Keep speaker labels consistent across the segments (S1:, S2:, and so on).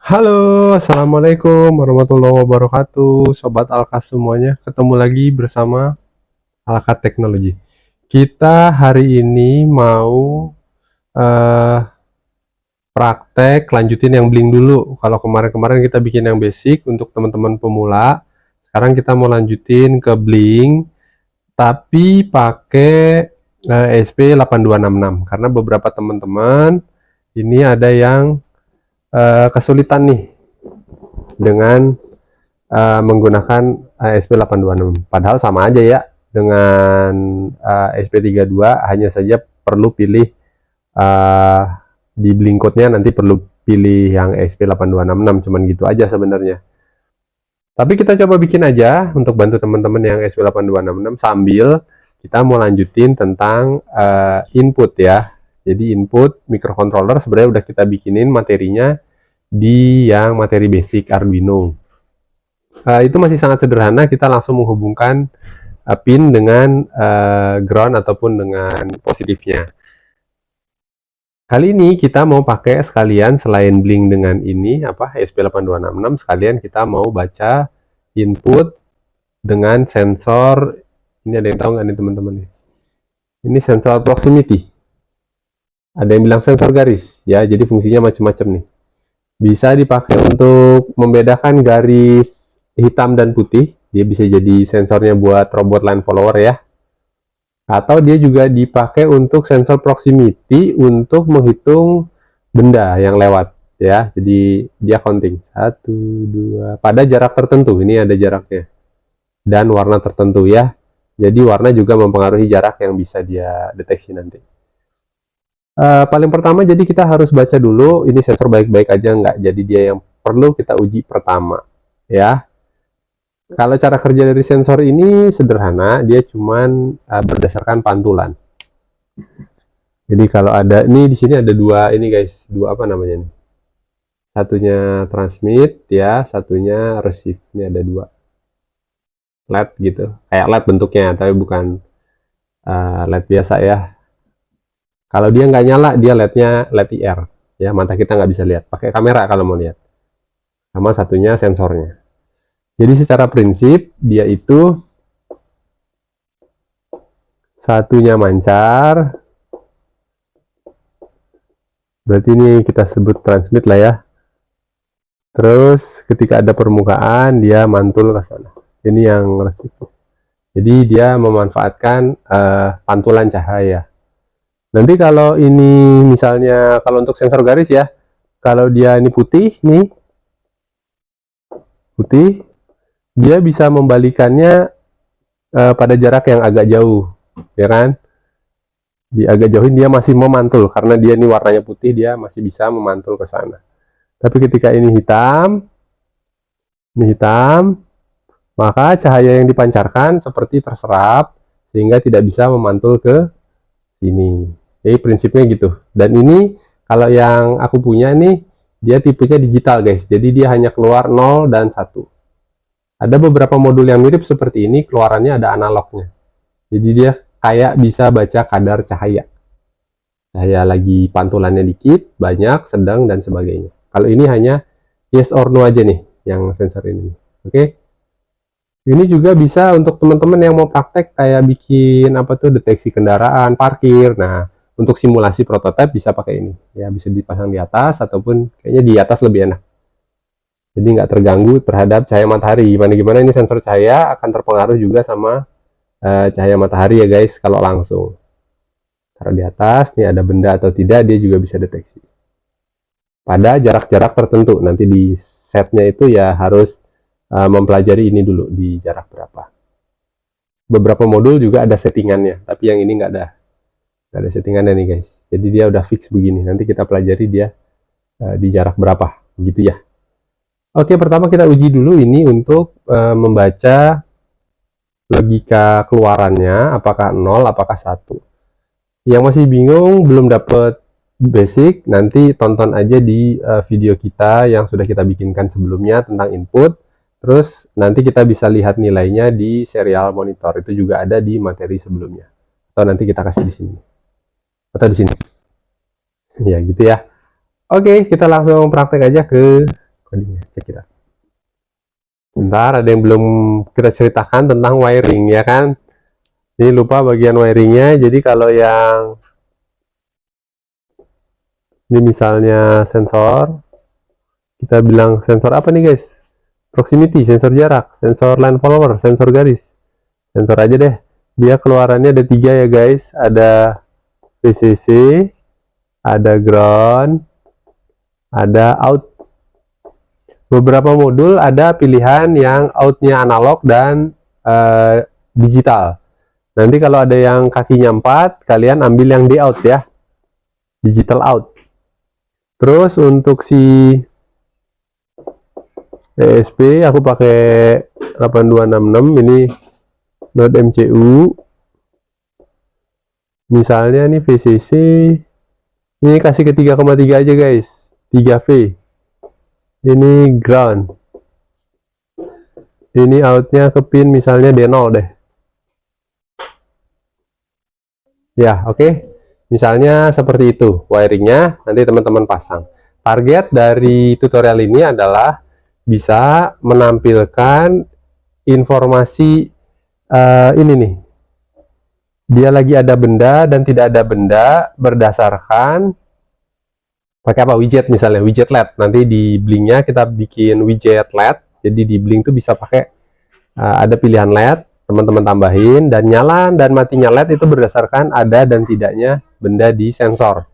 S1: Halo, assalamualaikum warahmatullahi wabarakatuh, sobat Alkas semuanya. Ketemu lagi bersama Alkat Teknologi. Kita hari ini mau eh, praktek lanjutin yang bling dulu. Kalau kemarin-kemarin kita bikin yang basic untuk teman-teman pemula, sekarang kita mau lanjutin ke bling, tapi pakai SP8266 karena beberapa teman-teman ini ada yang kesulitan nih dengan menggunakan SP826. Padahal sama aja ya dengan SP32, hanya saja perlu pilih uh, di blink code-nya nanti perlu pilih yang SP8266, cuman gitu aja sebenarnya. Tapi kita coba bikin aja untuk bantu teman-teman yang SP8266 sambil kita mau lanjutin tentang input ya. Jadi input microcontroller sebenarnya udah kita bikinin materinya di yang materi basic Arduino. Itu masih sangat sederhana, kita langsung menghubungkan pin dengan ground ataupun dengan positifnya. Kali ini kita mau pakai sekalian selain blink dengan ini SP8266, sekalian kita mau baca input dengan sensor. Ini ada yang tahu nggak nih teman-teman? Ini sensor proximity. Ada yang bilang sensor garis ya, jadi fungsinya macam-macam nih. Bisa dipakai untuk membedakan garis hitam dan putih. Dia bisa jadi sensornya buat robot line follower ya. Atau dia juga dipakai untuk sensor proximity untuk menghitung benda yang lewat ya. Jadi dia counting 1, 2 pada jarak tertentu. Ini ada jaraknya dan warna tertentu ya. Jadi warna juga mempengaruhi jarak yang bisa dia deteksi nanti. Paling pertama jadi kita harus baca dulu ini sensor baik-baik aja nggak, jadi dia yang perlu kita uji pertama ya. Kalau cara kerja dari sensor ini sederhana, dia cuman berdasarkan pantulan. Jadi kalau ada ini di sini ada dua ini guys, dua apa namanya nih, satunya transmit ya, satunya receive. Ini ada dua LED gitu, kayak LED bentuknya tapi bukan LED biasa ya. Kalau dia nggak nyala, dia LED-nya LED IR ya, mata kita nggak bisa lihat, pakai kamera kalau mau lihat. Sama satunya sensornya. Jadi secara prinsip dia itu satunya mancar, berarti ini kita sebut transmit lah ya. Terus ketika ada permukaan dia mantul ke sana. Ini yang resiko. Jadi dia memanfaatkan pantulan cahaya. Nanti kalau ini misalnya kalau untuk sensor garis ya, kalau dia ini putih nih, putih, dia bisa membalikannya pada jarak yang agak jauh, ya kan? Di agak jauhin dia masih memantul karena dia ini warnanya putih, dia masih bisa memantul ke sana. Tapi ketika ini hitam, maka cahaya yang dipancarkan seperti terserap sehingga tidak bisa memantul ke sini. Jadi prinsipnya gitu. Dan ini kalau yang aku punya nih, dia tipenya digital guys. Jadi dia hanya keluar 0 dan 1. Ada beberapa modul yang mirip seperti ini, keluarannya ada analognya. Jadi dia kayak bisa baca kadar cahaya. Cahaya lagi pantulannya dikit, banyak, sedang, dan sebagainya. Kalau ini hanya yes or no aja nih, yang sensor ini. Oke. Ini juga bisa untuk teman-teman yang mau praktek kayak bikin apa tuh deteksi kendaraan, parkir. Nah, untuk simulasi prototipe bisa pakai ini. Ya, bisa dipasang di atas ataupun kayaknya di atas lebih enak. Jadi nggak terganggu terhadap cahaya matahari. Gimana-gimana ini sensor cahaya akan terpengaruh juga sama cahaya matahari ya guys kalau langsung. Taruh di atas, nih ada benda atau tidak dia juga bisa deteksi. Pada jarak-jarak tertentu, nanti di setnya itu ya harus mempelajari ini dulu di jarak berapa. Beberapa modul juga ada settingannya, tapi yang ini nggak ada settingannya nih guys. Jadi dia udah fix begini. Nanti kita pelajari dia di jarak berapa, gitu ya. Oke, pertama kita uji dulu ini untuk membaca logika keluarannya, apakah 0, apakah 1. Yang masih bingung, belum dapat basic, nanti tonton aja di video kita yang sudah kita bikinkan sebelumnya tentang input. Terus nanti kita bisa lihat nilainya di serial monitor. Itu juga ada di materi sebelumnya. Atau nanti kita kasih di sini. Atau di sini. Ya gitu ya. Oke, kita langsung praktek aja ke codingnya, cek kita. Bentar, ada yang belum kita ceritakan tentang wiring ya kan. Ini lupa bagian wiringnya. Jadi kalau yang ini misalnya sensor, kita bilang sensor apa nih guys? Proximity, sensor jarak, sensor line follower, sensor garis. Sensor aja deh. Dia keluarannya ada 3 ya guys. Ada VCC, ada ground, ada out. Beberapa modul ada pilihan yang outnya analog dan digital. Nanti kalau ada yang kakinya 4, kalian ambil yang di out ya, digital out. Terus untuk si ESP aku pakai 8266, ini Node MCU. Misalnya nih VCC, ini kasih ke 3,3 aja guys, 3V. Ini ground, ini outnya ke pin misalnya D0 deh ya. Oke, misalnya seperti itu wiringnya, nanti teman-teman pasang. Target dari tutorial ini adalah bisa menampilkan informasi ini nih, dia lagi ada benda dan tidak ada benda berdasarkan pakai apa, widget misalnya, widget LED. Nanti di blinknya kita bikin widget LED, jadi di blink tuh bisa pakai ada pilihan LED, teman-teman tambahin, dan nyala dan matinya LED itu berdasarkan ada dan tidaknya benda di sensor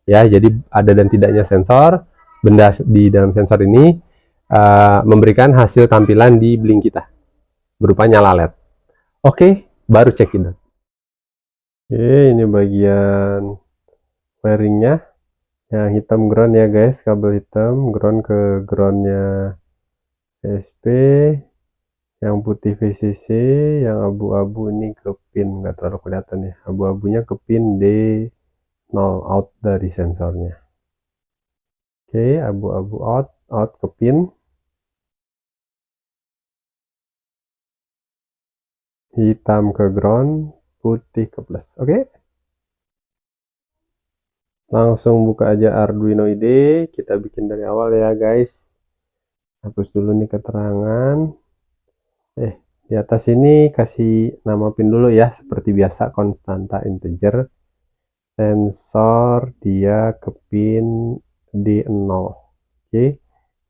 S1: ya. Jadi ada dan tidaknya sensor, benda di dalam sensor ini memberikan hasil tampilan di blink kita berupa nyala LED. Oke, baru check in. Oke, ini bagian wiringnya. Yang hitam ground ya guys, kabel hitam ground ke groundnya SP, yang putih VCC, yang abu-abu ini ke pin, nggak terlalu kelihatan ya, abu-abunya ke pin D0 out dari sensornya. Oke, abu-abu out ke pin, hitam ke ground, putih ke plus. Oke, langsung buka aja Arduino IDE, kita bikin dari awal ya guys. Hapus dulu nih keterangan. Di atas ini kasih nama pin dulu ya, seperti biasa, konstanta integer. Sensor dia ke pin D0. Oke,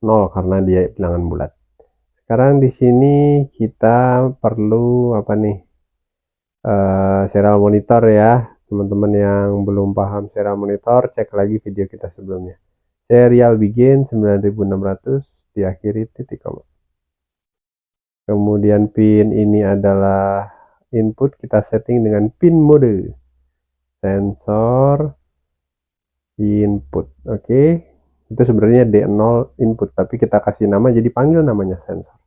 S1: 0 karena dia bilangan bulat. Sekarang di sini kita perlu apa nih? Serial monitor ya. Teman-teman yang belum paham serial monitor, cek lagi video kita sebelumnya. Serial begin 9600, diakhiri titik koma. Kemudian pin ini adalah input, kita setting dengan pin mode sensor input. Oke, itu sebenarnya D0 input, tapi kita kasih nama jadi panggil namanya sensor.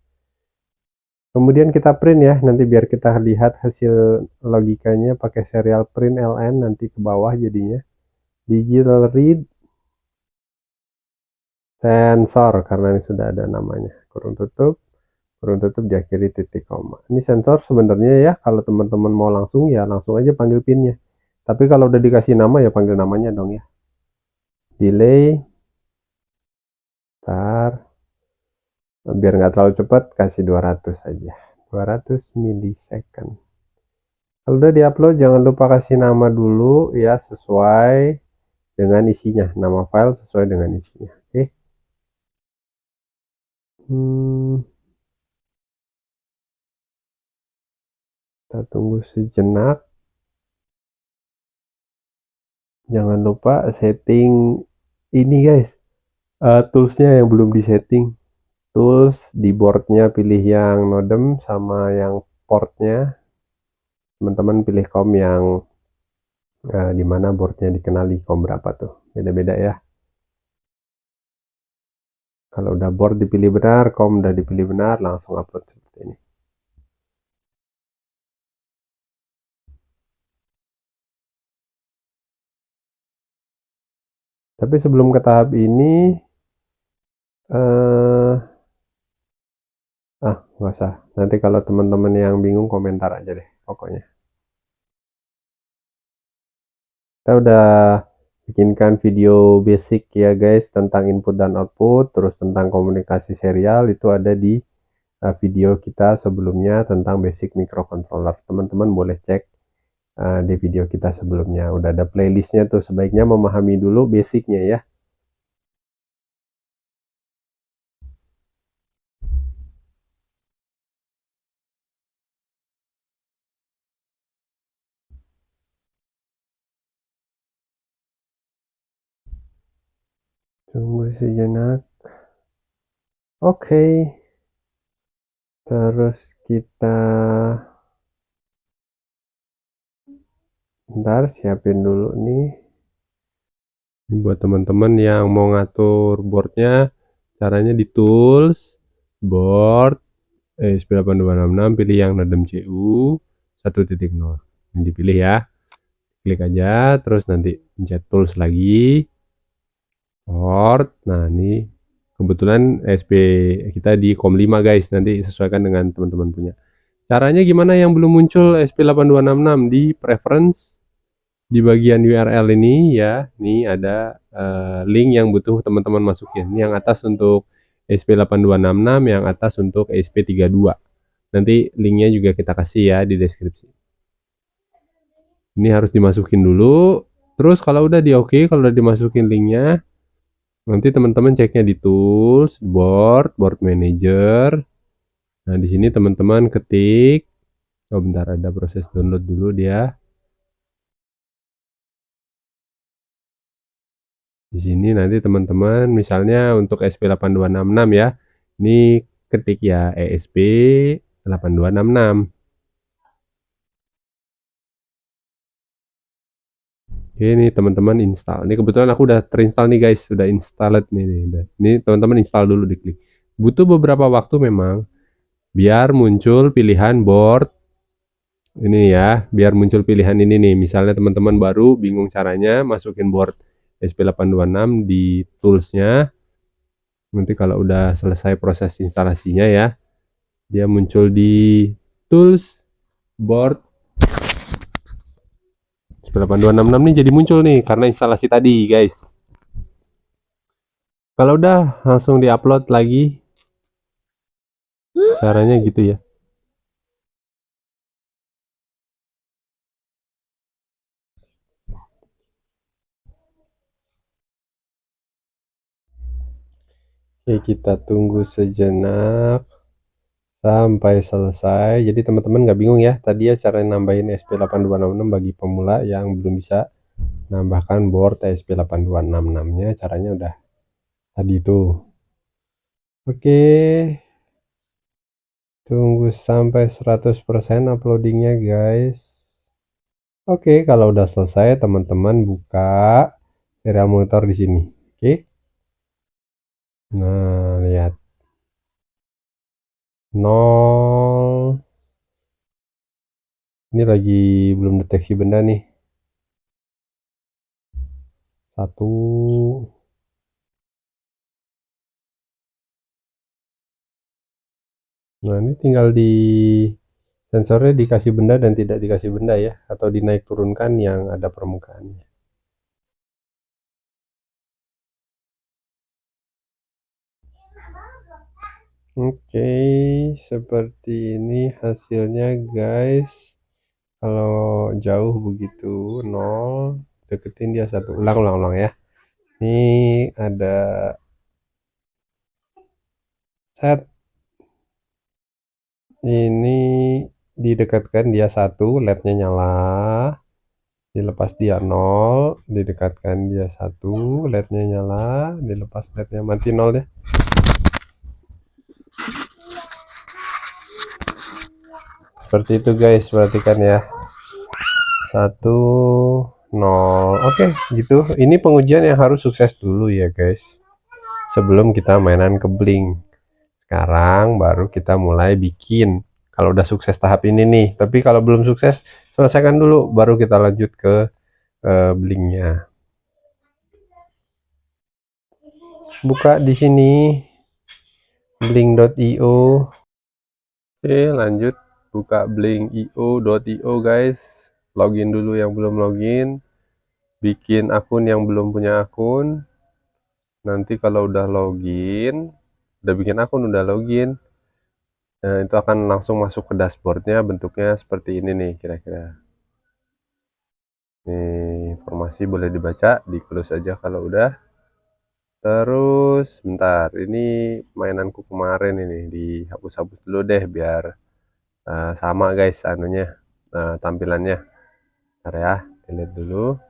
S1: Kemudian kita print ya, nanti biar kita lihat hasil logikanya pakai serial print ln, nanti ke bawah jadinya digital read sensor, karena ini sudah ada namanya, kurung tutup diakhiri titik koma. Ini sensor sebenarnya ya, kalau teman-teman mau langsung ya langsung aja panggil pinnya, tapi kalau udah dikasih nama ya panggil namanya dong ya. Delay, ntar biar nggak terlalu cepat kasih 200 aja, 200 milisecond. Kalau udah diupload jangan lupa kasih nama dulu ya, sesuai dengan isinya, nama file sesuai dengan isinya. Oke. Kita tunggu sejenak. Jangan lupa setting ini guys, toolsnya yang belum disetting. Tools di boardnya pilih yang modem sama yang portnya, teman-teman pilih COM yang dimana boardnya dikenali COM berapa tuh, beda-beda ya. Kalau udah board dipilih benar, COM udah dipilih benar, langsung upload seperti ini. Tapi sebelum ke tahap ini nggak usah, nanti kalau teman-teman yang bingung komentar aja deh pokoknya. Kita udah bikinkan video basic ya guys tentang input dan output, terus tentang komunikasi serial itu ada di video kita sebelumnya tentang basic microcontroller. Teman-teman boleh cek di video kita sebelumnya, udah ada playlistnya tuh. Sebaiknya memahami dulu basicnya ya. Tunggu sejenak. Oke, terus kita bentar siapin dulu nih. Buat teman-teman yang mau ngatur boardnya, caranya di tools, board, ESP8266, pilih yang NADEM CU 1.0. Ini dipilih ya, klik aja, terus nanti pencet tools lagi, board. Nah ini kebetulan ESP kita di COM5 guys, nanti sesuaikan dengan teman-teman punya. Caranya gimana yang belum muncul ESP8266? Di preference, di bagian URL ini ya, ini ada link yang butuh teman-teman masukin. Ini yang atas untuk ESP8266, yang atas untuk ESP32. Nanti linknya juga kita kasih ya di deskripsi. Ini harus dimasukin dulu. Terus kalau udah di oke, kalau udah dimasukin linknya, nanti teman-teman ceknya di tools, board, board manager. Nah di sini teman-teman ketik. Oh bentar, ada proses download dulu dia. Di sini nanti teman-teman misalnya untuk ESP8266 ya. Ini ketik ya ESP8266. Oke, ini teman-teman install. Ini kebetulan aku udah terinstall nih guys, sudah installed nih. Ini teman-teman install dulu, diklik. Butuh beberapa waktu memang biar muncul pilihan board. Ini ya, biar muncul pilihan ini nih. Misalnya teman-teman baru bingung caranya masukin board ESP8266 di toolsnya. Nanti kalau udah selesai proses instalasinya ya, dia muncul di tools, board, ESP8266 nih jadi muncul nih karena instalasi tadi guys. Kalau udah langsung diupload lagi, caranya gitu ya. Oke, kita tunggu sejenak sampai selesai. Jadi teman-teman nggak bingung ya, tadi ya cara nambahin ESP8266 bagi pemula yang belum bisa nambahkan board ESP8266-nya, caranya udah tadi itu. Oke, tunggu sampai 100% uploadingnya guys. Oke, kalau udah selesai teman-teman buka serial monitor di sini. Oke. Nah, lihat. 0. Ini lagi belum deteksi benda nih. 1. Nah, ini tinggal di sensornya dikasih benda dan tidak dikasih benda ya, atau dinaik turunkan yang ada permukaannya. Oke, seperti ini hasilnya guys. Kalau jauh begitu 0, deketin dia 1. Ulang ya. Ini ada set. Ini didekatkan dia 1, LED-nya nyala. Dilepas dia 0, didekatkan dia 1, LED-nya nyala, dilepas LED-nya mati 0 deh. Seperti itu guys, perhatikan ya. 1, 0. Oke, gitu. Ini pengujian yang harus sukses dulu ya guys, sebelum kita mainan ke Blink. Sekarang baru kita mulai bikin kalau udah sukses tahap ini nih. Tapi kalau belum sukses, selesaikan dulu baru kita lanjut ke Blinknya. Buka di sini blink.io. Oke, lanjut buka blink.io guys. Login dulu yang belum login. bikin akun yang belum punya akun. Nanti kalau udah bikin akun, udah login, nah itu akan langsung masuk ke dashboardnya, bentuknya seperti ini nih kira-kira. Nih, informasi boleh dibaca, di close aja kalau udah. Terus, bentar, ini mainanku kemarin ini, dihapus-hapus dulu deh biar sama guys anunya, tampilannya. Bentar ya, delete dulu.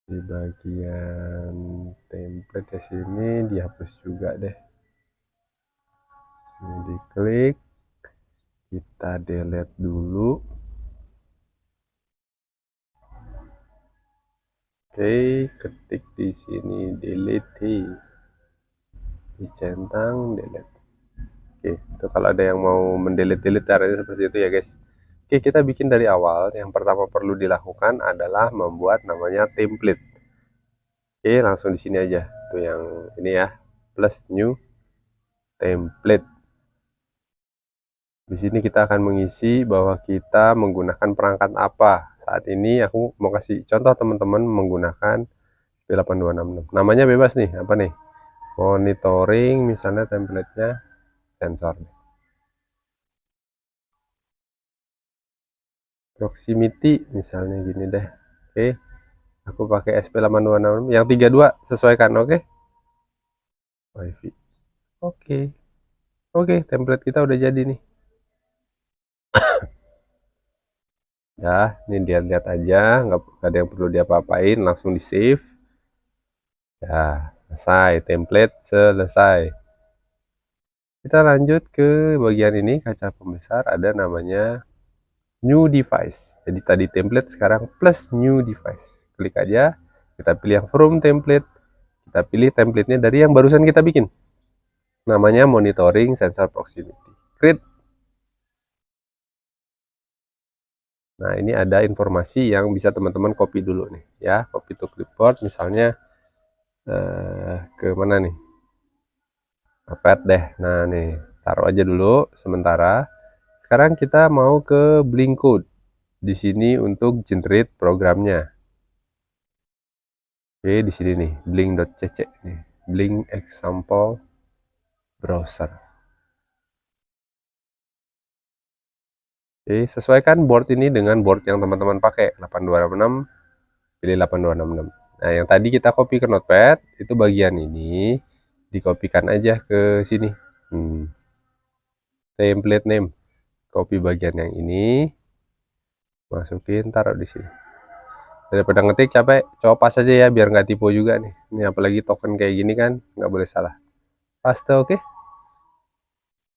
S1: Di bagian template ya sini dihapus juga deh. Ini diklik, kita delete dulu. Oke, ketik di sini delete, dicentang delete. Oke, itu kalau ada yang mau mendelete caranya seperti itu ya guys. Oke, kita bikin dari awal. Yang pertama perlu dilakukan adalah membuat namanya template. Oke, langsung di sini aja. Tuh yang ini ya, plus new template. Di sini kita akan mengisi bahwa kita menggunakan perangkat apa. Saat ini aku mau kasih contoh teman-teman menggunakan P8266. Namanya bebas nih, apa nih? Monitoring misalnya templatenya sensor. Proximity misalnya gini deh. Oke, aku pakai SP8266 yang 32 sesuaikan, oke? WiFi. Oke. Oke, template kita udah jadi nih. Ya, ini lihat-lihat aja, nggak ada yang perlu diapa-apain, langsung di save. Ya, selesai, template selesai. Kita lanjut ke bagian ini, kaca pembesar, ada namanya new device. Jadi tadi template, sekarang plus new device. Klik aja, kita pilih yang from template, kita pilih templatenya dari yang barusan kita bikin. Namanya monitoring sensor proximity. Create. Nah, ini ada informasi yang bisa teman-teman copy dulu nih ya, copy to clipboard misalnya ke mana nih? Notepad deh. Nah, nih, taruh aja dulu sementara. Sekarang kita mau ke Blink Code. Di sini untuk generate programnya. Oke, di sini nih, blink.cc nih. Blink example browser. Oke, sesuaikan board ini dengan board yang teman-teman pakai. 8266, pilih 8266. Nah, yang tadi kita copy ke Notepad, itu bagian ini dikopikan aja ke sini. Template name. Copy bagian yang ini, masukin, taruh di sini. Daripada ngetik capek, coba pas aja ya biar nggak tipu juga nih. Ini apalagi token kayak gini kan, nggak boleh salah. Paste, oke.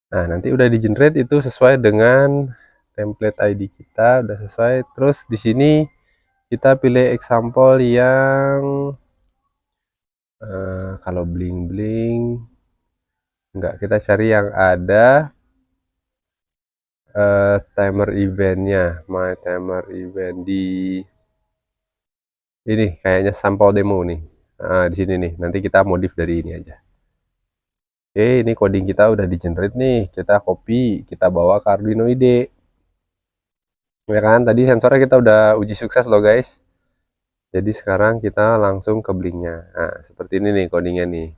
S1: Nah, nanti udah di generate itu sesuai dengan template ID kita, udah sesuai. Terus di sini kita pilih example yang kalau bling bling enggak, kita cari yang ada timer eventnya, my timer event di ini kayaknya sampel demo nih. Nah, di sini nih, nanti kita modif dari ini aja. Oke, ini coding kita udah di generate nih, kita copy, kita bawa ke Arduino IDE. Ya kan, tadi sensornya kita udah uji sukses loh guys. Jadi sekarang kita langsung ke blinknya. Nah, seperti ini nih codingnya nih.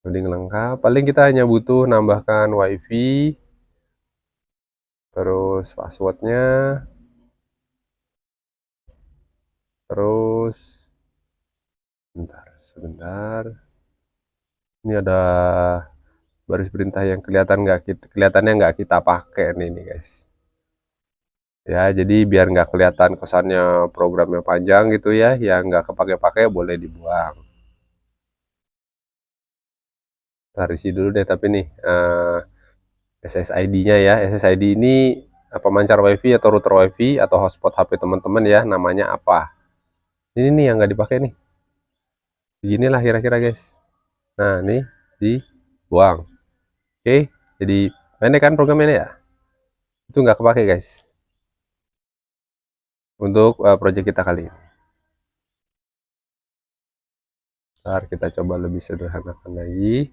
S1: Coding lengkap. Paling kita hanya butuh nambahkan WiFi, terus passwordnya, terus sebentar. Ini ada baris perintah yang kelihatannya nggak kita pakai nih guys. Ya, jadi biar nggak kelihatan kesannya programnya panjang gitu ya, yang nggak kepake-pakai boleh dibuang. Kita isi dulu deh, tapi nih SSID-nya ya. SSID ini pemancar WiFi atau router WiFi atau hotspot HP teman-teman ya, namanya apa? Ini nih yang nggak dipakai nih. Beginilah kira-kira guys. Nah, ini dibuang. Oke, jadi pendek kan program ini ya? Itu nggak kepake guys. Untuk project kita kali ini. Ntar kita coba lebih sederhanakan lagi.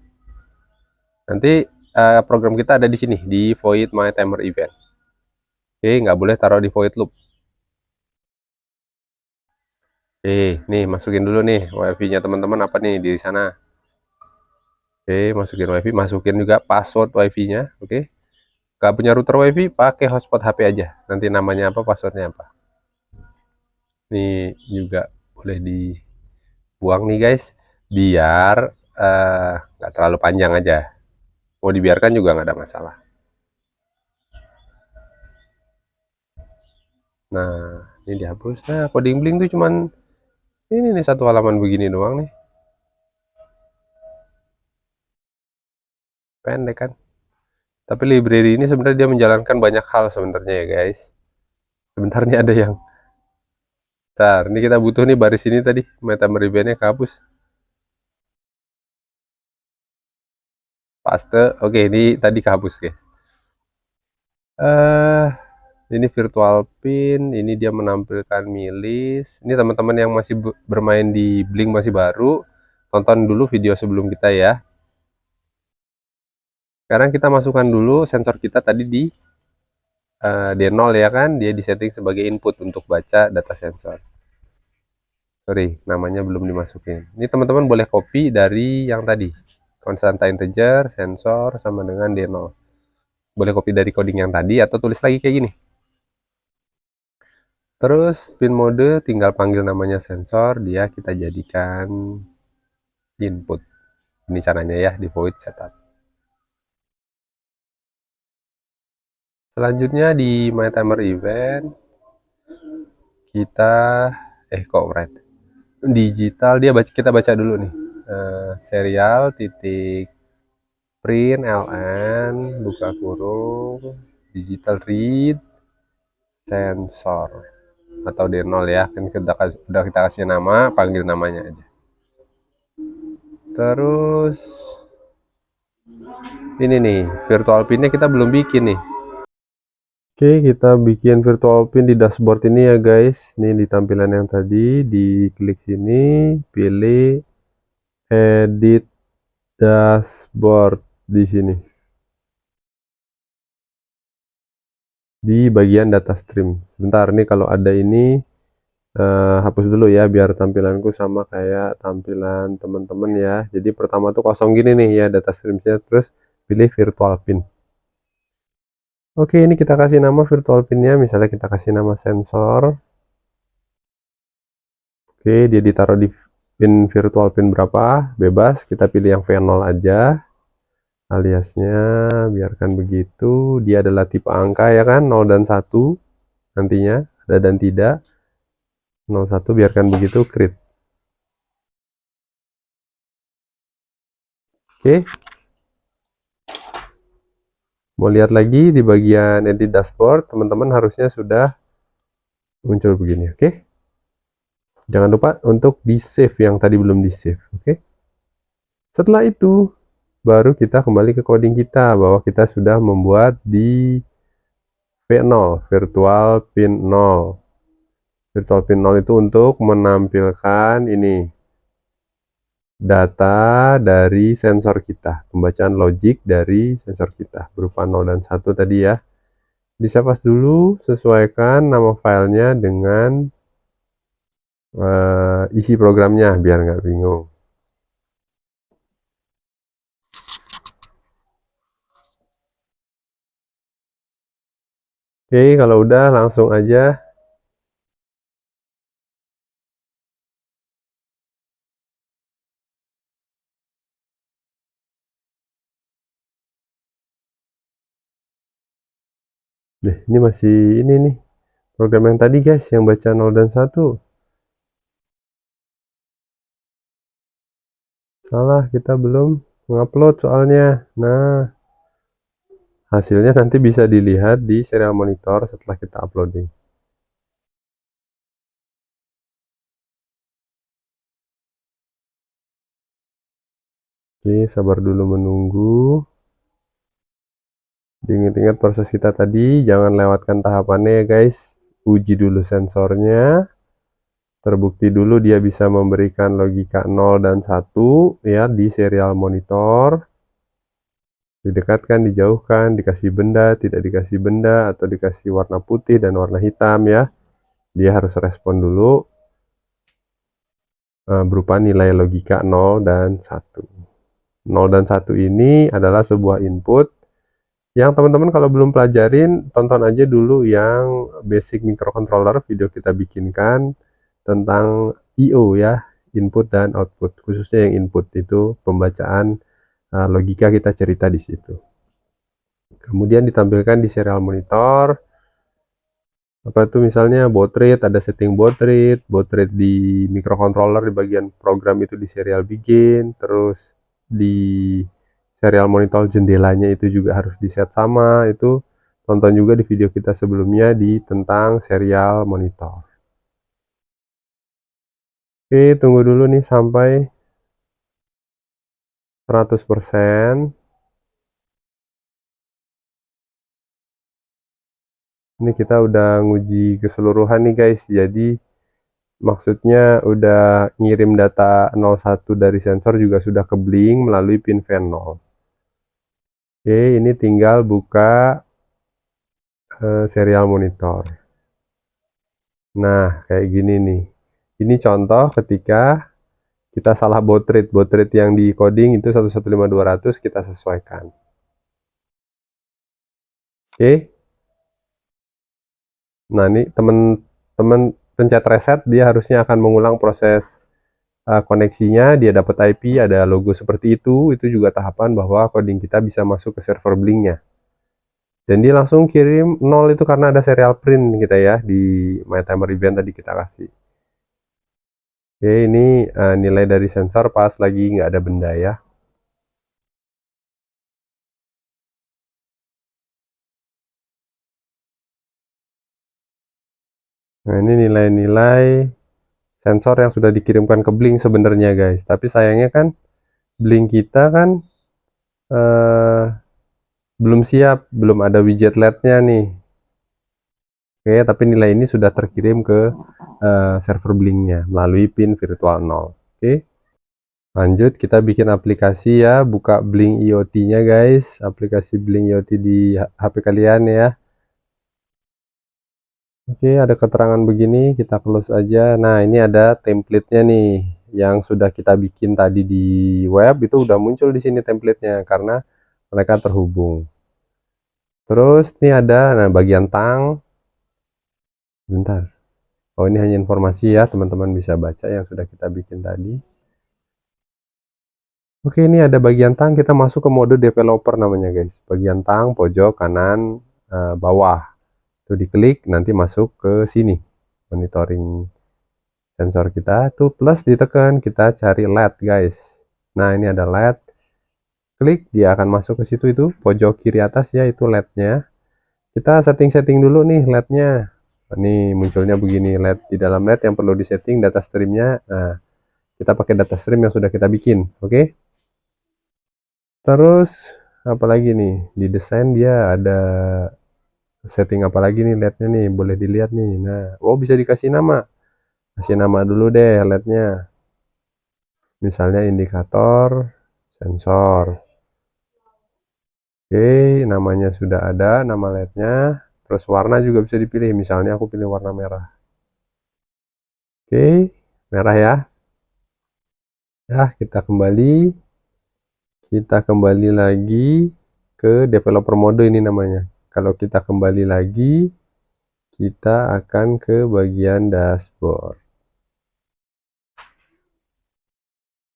S1: Nanti program kita ada di sini di void my timer event. Oke, nggak boleh taruh di void loop. Oke, nih masukin dulu nih wifi-nya teman-teman apa nih di sana. Oke, masukin wifi, masukin juga password wifi-nya. Oke, nggak punya router wifi, pakai hotspot HP aja. Nanti namanya apa, passwordnya apa. Ini juga boleh dibuang nih guys, biar nggak terlalu panjang aja. Mau dibiarkan juga nggak ada masalah. Nah, ini dihapus. Nah, coding Blink tuh cuman ini nih satu halaman begini doang nih. Pendek kan? Tapi library ini sebenarnya dia menjalankan banyak hal sebenarnya ya guys. Sebenarnya ada yang, bentar, ini kita butuh nih baris ini tadi, metamer eventnya kehapus. Paste, oke ini tadi kehapus guys. Eh, ini virtual pin, ini dia menampilkan milis. Ini teman-teman yang masih bermain di Blink masih baru, tonton dulu video sebelum kita ya. Sekarang kita masukkan dulu sensor kita tadi di D0 ya kan, dia disetting sebagai input untuk baca data sensor. Sorry, namanya belum dimasukin. Ini teman-teman boleh copy dari yang tadi, konstanta integer, sensor, sama dengan D0. Boleh copy dari coding yang tadi atau tulis lagi kayak gini. Terus pin mode tinggal panggil namanya sensor, dia kita jadikan input. Ini caranya ya di void setup. Selanjutnya di my timer event kita kok red digital, dia baca, kita baca dulu nih serial titik print ln buka kurung digital read sensor atau D0 ya kan, kita udah kita kasih nama, panggil namanya aja. Terus ini nih virtual pinnya kita belum bikin nih. Oke, kita bikin virtual pin di dashboard ini ya guys. Ini di tampilan yang tadi, diklik sini, pilih edit dashboard di sini. Di bagian data stream. Sebentar, nih kalau ada ini hapus dulu ya biar tampilanku sama kayak tampilan teman-teman ya. Jadi pertama tuh kosong gini nih ya data streamnya, terus pilih virtual pin. Oke, ini kita kasih nama virtual pinnya, misalnya kita kasih nama sensor. Oke, dia ditaruh di pin virtual pin berapa, bebas, kita pilih yang V0 aja. Aliasnya biarkan begitu, dia adalah tipe angka ya kan, 0 dan 1 nantinya, ada dan tidak. 01 biarkan begitu, create. Oke. Mau lihat lagi di bagian edit dashboard, teman-teman harusnya sudah muncul begini, oke? Jangan lupa untuk di save yang tadi belum di save, oke? Setelah itu, baru kita kembali ke coding kita bahwa kita sudah membuat di V0, virtual pin 0. Virtual pin 0 itu untuk menampilkan ini data dari sensor kita, pembacaan logik dari sensor kita berupa 0 dan 1 tadi ya. Disapas dulu, sesuaikan nama filenya dengan isi programnya biar nggak bingung. Oke, kalau udah langsung aja deh. Ini masih ini nih program yang tadi guys, yang baca 0 dan 1. Salah, kita belum mengupload soalnya. Nah, hasilnya nanti bisa dilihat di serial monitor setelah kita uploading. Oke, sabar dulu menunggu. Diingat-ingat proses kita tadi, jangan lewatkan tahapannya ya guys. Uji dulu sensornya. Terbukti dulu dia bisa memberikan logika 0 dan 1 ya di serial monitor. didekatkan, dijauhkan, dikasih benda, tidak dikasih benda, atau dikasih warna putih dan warna hitam ya. Dia harus respon dulu berupa nilai logika 0 dan 1. 0 dan 1 ini adalah sebuah input yang teman-teman kalau belum pelajarin, tonton aja dulu yang basic microcontroller, video kita bikinkan tentang I/O ya, input dan output. Khususnya yang input itu pembacaan logika, kita cerita di situ. Kemudian ditampilkan di serial monitor. Apa itu misalnya baud rate, ada setting baud rate di microcontroller di bagian program itu di serial begin, terus di serial monitor jendelanya itu juga harus di set sama. Itu tonton juga di video kita sebelumnya di tentang serial monitor. Oke, tunggu dulu nih sampai 100%. Ini kita udah nguji keseluruhan nih guys, jadi maksudnya udah ngirim data 01 dari sensor juga sudah ke blink melalui pin V0. Oke, ini tinggal buka serial monitor. Nah, kayak gini nih. Ini contoh ketika kita salah baud rate yang di coding itu 115200, kita sesuaikan. Oke. Nah, ini teman-teman pencet reset, dia harusnya akan mengulang proses koneksinya, dia dapat IP, ada logo seperti itu juga tahapan bahwa coding kita bisa masuk ke server blinknya. Dan dia langsung kirim 0 itu karena ada serial print kita ya di my timer event tadi kita kasih. Oke, ini nilai dari sensor pas lagi nggak ada benda ya. Nah, ini nilai-nilai sensor yang sudah dikirimkan ke blink sebenarnya guys. Tapi sayangnya kan blink kita kan belum siap, belum ada widget LED-nya nih. Oke, tapi nilai ini sudah terkirim ke server blinknya melalui pin virtual 0. Oke, lanjut kita bikin aplikasi ya, buka Blink IoT-nya guys, aplikasi Blink IoT di HP kalian ya. Oke, ada keterangan begini, kita close aja. Nah, ini ada template-nya nih yang sudah kita bikin tadi di web, itu udah muncul di sini template-nya karena mereka terhubung. Terus ini ada bagian tang. Bentar. Oh, ini hanya informasi ya, teman-teman bisa baca yang sudah kita bikin tadi. Oke, ini ada bagian tang, kita masuk ke mode developer namanya guys. Bagian tang pojok kanan bawah. Itu diklik, nanti masuk ke sini. Monitoring sensor kita, tuh plus ditekan, kita cari LED guys. Nah, ini ada LED. Klik, dia akan masuk ke situ, itu pojok kiri atas ya, itu LED-nya. Kita setting-setting dulu nih LED-nya. Ini munculnya begini, LED di dalam LED yang perlu disetting data streamnya. Nah, kita pakai data stream yang sudah kita bikin, oke? Terus apalagi nih, di desain dia ada setting apa lagi nih LED-nya nih, boleh dilihat nih. Nah, oh bisa dikasih nama. Kasih nama dulu deh LED-nya. Misalnya indikator sensor. Oke, namanya sudah ada, nama LED-nya. Terus warna juga bisa dipilih. Misalnya aku pilih warna merah. Oke, merah ya. Ya, kita kembali lagi ke developer mode ini namanya. Kalau kita kembali lagi, kita akan ke bagian dashboard.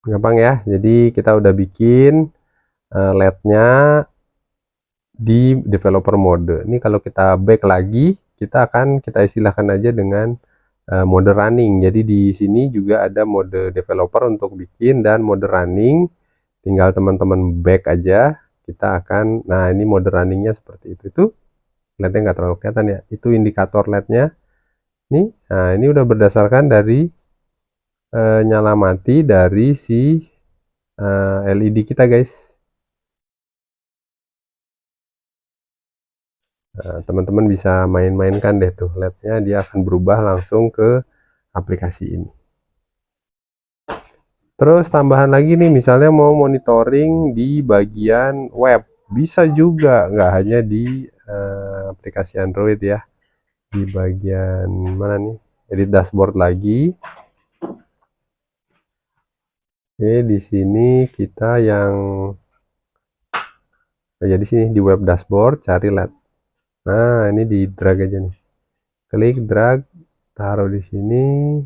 S1: Gampang ya. Jadi kita udah bikin LED-nya di developer mode. Ini kalau kita back lagi, kita istilahkan aja dengan mode running. Jadi di sini juga ada mode developer untuk bikin dan mode running. Tinggal teman-teman back aja. Nah ini mode runningnya seperti itu. Itu LED-nya nggak terlalu kelihatan ya. Itu indikator LED-nya. Nah ini udah berdasarkan dari nyala mati dari si LED kita guys. Nah, teman-teman bisa main-mainkan deh tuh LED-nya, dia akan berubah langsung ke aplikasi ini. Terus tambahan lagi nih, misalnya mau monitoring di bagian web. Bisa juga, nggak hanya di aplikasi Android ya. Di bagian mana nih? Edit dashboard lagi. Oke, di sini kita yang di sini di web dashboard cari LED. Nah, ini di drag aja nih. Klik drag, taruh di sini,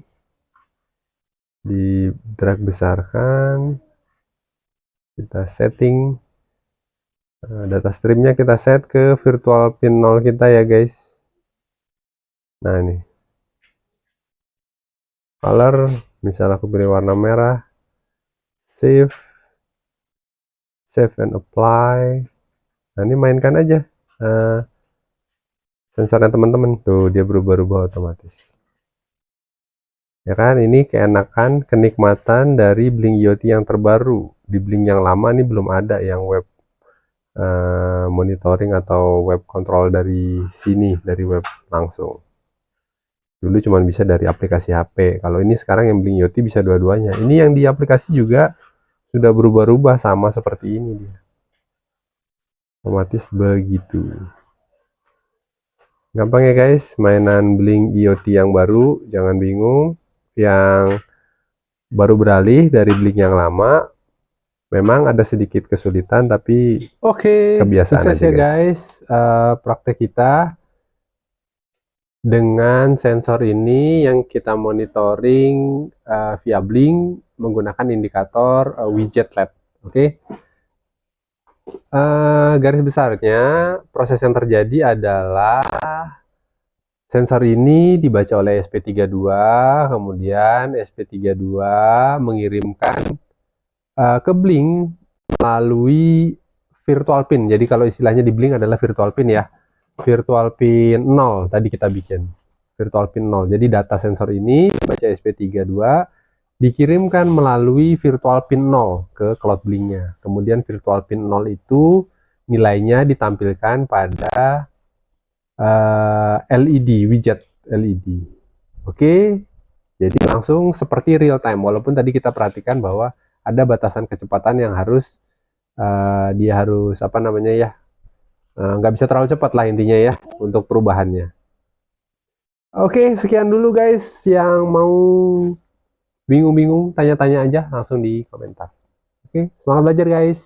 S1: di drag besarkan, kita setting data streamnya, kita set ke virtual pin 0 kita ya guys. Nah ini color, misal aku pilih warna merah, save and apply. Nah ini mainkan aja sensornya teman-teman, tuh dia berubah-ubah otomatis ya kan. Ini keenakan, kenikmatan dari Blink IoT yang terbaru. Di Blink yang lama ini belum ada yang web monitoring atau web control dari sini, dari web langsung. Dulu cuma bisa dari aplikasi HP. Kalau ini sekarang yang Blink IoT bisa dua-duanya. Ini yang di aplikasi juga sudah berubah-ubah, sama seperti ini dia. Otomatis begitu. Gampang ya guys, mainan Blink IoT yang baru, jangan bingung. Yang baru beralih dari Blink yang lama, memang ada sedikit kesulitan, tapi kebiasaan aja
S2: ya
S1: guys. Praktek kita dengan sensor ini yang kita monitoring via Blink menggunakan indikator widget LED. Oke. Garis besarnya proses yang terjadi adalah sensor ini dibaca oleh SP32, kemudian SP32 mengirimkan ke Blink melalui virtual pin. Jadi kalau istilahnya di Blink adalah virtual pin ya. Virtual pin 0 tadi kita bikin. Virtual pin 0. Jadi data sensor ini dibaca SP32 dikirimkan melalui virtual pin 0 ke cloud Blink-nya. Kemudian virtual pin 0 itu nilainya ditampilkan pada LED, widget LED. Oke, jadi langsung seperti real time. Walaupun tadi kita perhatikan bahwa ada batasan kecepatan yang harus dia harus apa namanya ya, nggak bisa terlalu cepat lah intinya ya untuk perubahannya. Oke, sekian dulu guys. Yang mau bingung-bingung, tanya-tanya aja langsung di komentar. Oke, semangat belajar guys.